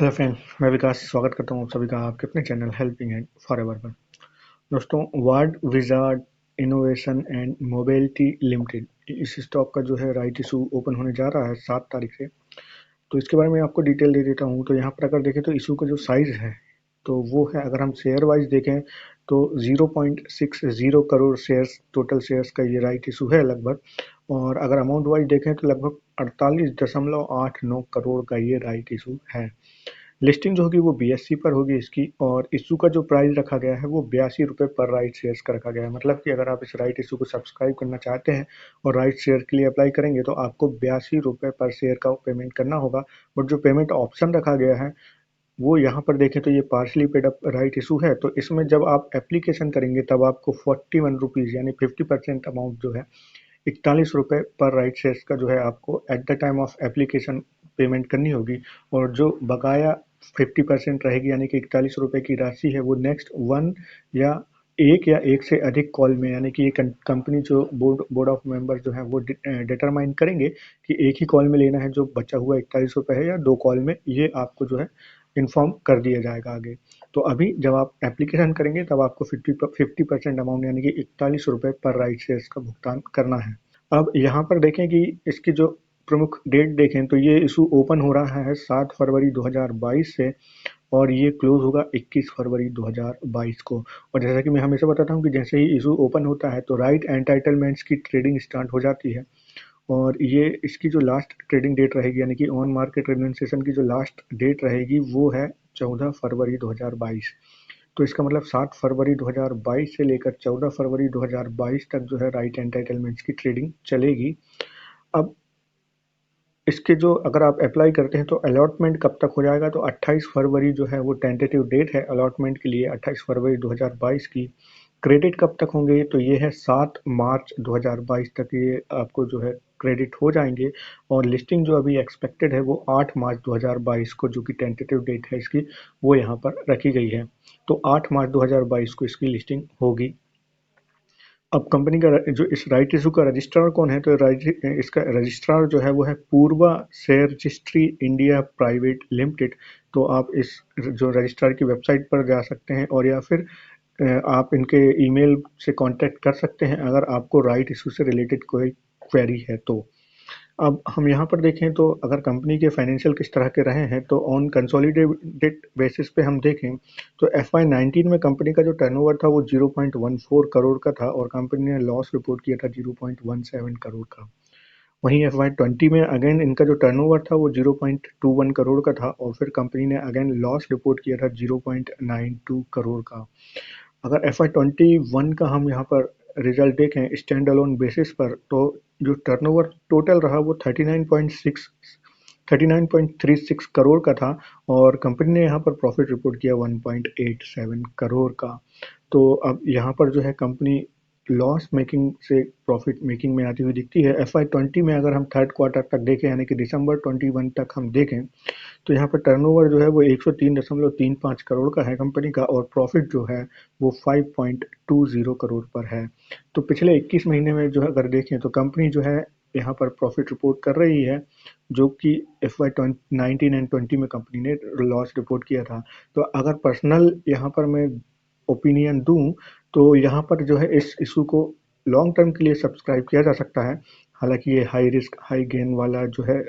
Hello friends, मैं विकास स्वागत करता हूँ आप सभी का आपके अपने चैनल हेल्पिंग एंड फॉरएवर पर। दोस्तों, word wizard innovation and mobility limited, इस स्टॉक का जो है राइट इशू ओपन होने जा रहा है 7 तारीख से। तो इसके बारे में आपको डिटेल दे देता हूँ। तो यहाँ पर अगर देखें तो इशू का जो साइज़ है तो वो है, अगर हम शेयर वाइज देखें तो 0.60 करोड़ शेयर्स, टोटल शेयर्स का ये राइट इशू है लगभग। और अगर अमाउंट वाइज देखें तो लगभग 48.89 करोड़ का ये राइट इशू है। लिस्टिंग जो होगी वो बीएससी पर होगी इसकी, और इशू का जो प्राइस रखा गया है वो 82 रुपये पर राइट शेयर्स का रखा गया है। मतलब कि अगर आप इस राइट इशू को सब्सक्राइब करना चाहते हैं और राइट शेयर के लिए अप्लाई करेंगे तो आपको 82 रुपये पर शेयर का पेमेंट करना होगा। बट जो पेमेंट ऑप्शन रखा गया है वो यहाँ पर देखें तो ये partially paid up right issue है। तो इसमें जब आप एप्लीकेशन करेंगे तब आपको 41 रुपीज़ यानी 50% अमाउंट जो है 41 रुपये पर राइट शेयर्स का जो है आपको at the time of application payment करनी होगी। और जो बकाया 50% रहेगी यानी कि 41 रुपये की राशि है वो नेक्स्ट वन या एक से अधिक कॉल में, यानी कि ये कंपनी जो बोर्ड ऑफ मेंबर जो है वो डिटरमाइन करेंगे कि एक ही कॉल में लेना है जो बचा हुआ 41 रुपये है, या 2 कॉल में, ये आपको जो है इन्फॉर्म कर दिया जाएगा आगे। तो अभी जब आप एप्लीकेशन करेंगे तब आपको 50% अमाउंट यानी कि 41 रुपये पर राइट शेयर्स का भुगतान करना है। अब यहाँ पर देखें कि इसकी जो प्रमुख डेट देखें तो ये इशू ओपन हो रहा है 7 फरवरी 2022 से, और ये क्लोज होगा 21 फरवरी 2022 को। और जैसा कि मैं हमेशा बताता हूँ कि जैसे ही इशू ओपन होता है तो राइट एंटाइटलमेंट्स की ट्रेडिंग स्टार्ट हो जाती है। और ये इसकी जो लास्ट ट्रेडिंग डेट रहेगी यानी कि ऑन मार्केट रिनंसिएशन की जो लास्ट डेट रहेगी वो है 14 फरवरी 2022। तो इसका मतलब 7 फरवरी 2022 से लेकर 14 फरवरी 2022 तक जो है राइट एंटाइटलमेंट्स की ट्रेडिंग चलेगी। अब इसके जो अगर आप अप्लाई करते हैं तो अलॉटमेंट कब तक हो जाएगा, तो 28 फरवरी जो है वो टेंटेटिव डेट है अलॉटमेंट के लिए, 28 फरवरी 2022 की। क्रेडिट कब तक होंगे, तो ये है 7 मार्च 2022 तक ये आपको जो है क्रेडिट हो जाएंगे। और लिस्टिंग जो अभी एक्सपेक्टेड है वो 8 मार्च 2022 को, जो कि टेंटेटिव डेट है इसकी, वो यहाँ पर रखी गई है। तो 8 मार्च 2022 को इसकी लिस्टिंग होगी। अब कंपनी का जो इस राइट इशू का रजिस्ट्रार कौन है, तो इसका रजिस्ट्रार जो है वो है Purva share registry India private limited. तो आप इस जो रजिस्ट्रार की वेबसाइट पर जा सकते हैं, और या फिर आप इनके ईमेल से कांटेक्ट कर सकते हैं अगर आपको राइट इशू से रिलेटेड कोई क्वेरी है तो। अब हम यहाँ पर देखें तो अगर कंपनी के फाइनेंशियल किस तरह के रहे हैं, तो ऑन कंसोलिडेटेड बेसिस पे हम देखें तो FY19 में कंपनी का जो टर्नओवर था वो 0.14 करोड़ का था, और कंपनी ने लॉस रिपोर्ट किया था 0.17 करोड़ का। वहीं FY20 में अगेन इनका जो टर्नओवर था वो 0.21 करोड़ का था, और फिर कंपनी ने अगेन लॉस रिपोर्ट किया था 0.92 करोड़ का। अगर FY21 का हम यहाँ पर रिजल्ट देखें स्टैंड अलोन बेसिस पर, तो जो टर्नओवर टोटल रहा वो 39.36 करोड़ का था, और कंपनी ने यहाँ पर प्रॉफिट रिपोर्ट किया 1.87 करोड़ का। तो अब यहाँ पर जो है कंपनी लॉस मेकिंग से प्रॉफिट मेकिंग में आती हुई दिखती है। FY20 में अगर हम थर्ड क्वार्टर तक देखें यानी कि दिसंबर 21 तक हम देखें तो यहाँ पर टर्नओवर जो है वो 103.35 करोड़ का है कंपनी का, और प्रॉफिट जो है वो 5.20 करोड़ पर है। तो पिछले 21 महीने में जो है अगर देखें तो कंपनी जो है यहाँ पर प्रॉफिट रिपोर्ट कर रही है, जो कि FY19 एंड 20 में कंपनी ने लॉस रिपोर्ट किया था। तो अगर पर्सनल यहाँ पर मैं ओपिनियन दूं तो यहाँ पर जो है इस इशू को लॉन्ग टर्म के लिए सब्सक्राइब किया जा सकता है। हालांकि ये हाई रिस्क हाई गेन वाला जो है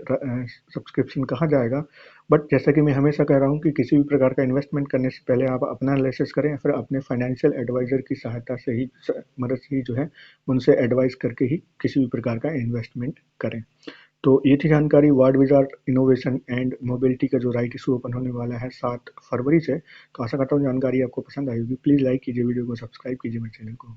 सब्सक्रिप्शन कहा जाएगा। बट जैसा कि मैं हमेशा कह रहा हूँ कि किसी भी प्रकार का इन्वेस्टमेंट करने से पहले आप अपना एनालिसिस करें, या फिर अपने फाइनेंशियल एडवाइजर की सहायता से ही, मदद से ही जो है उनसे एडवाइस करके ही किसी भी प्रकार का इन्वेस्टमेंट करें। तो ये थी जानकारी word wizard innovation and mobility का जो राइट इशू ओपन होने वाला है 7 फरवरी से। तो आशा करता हूँ जानकारी आपको पसंद आई होगी। प्लीज़ लाइक कीजिए वीडियो को, सब्सक्राइब कीजिए मेरे चैनल को।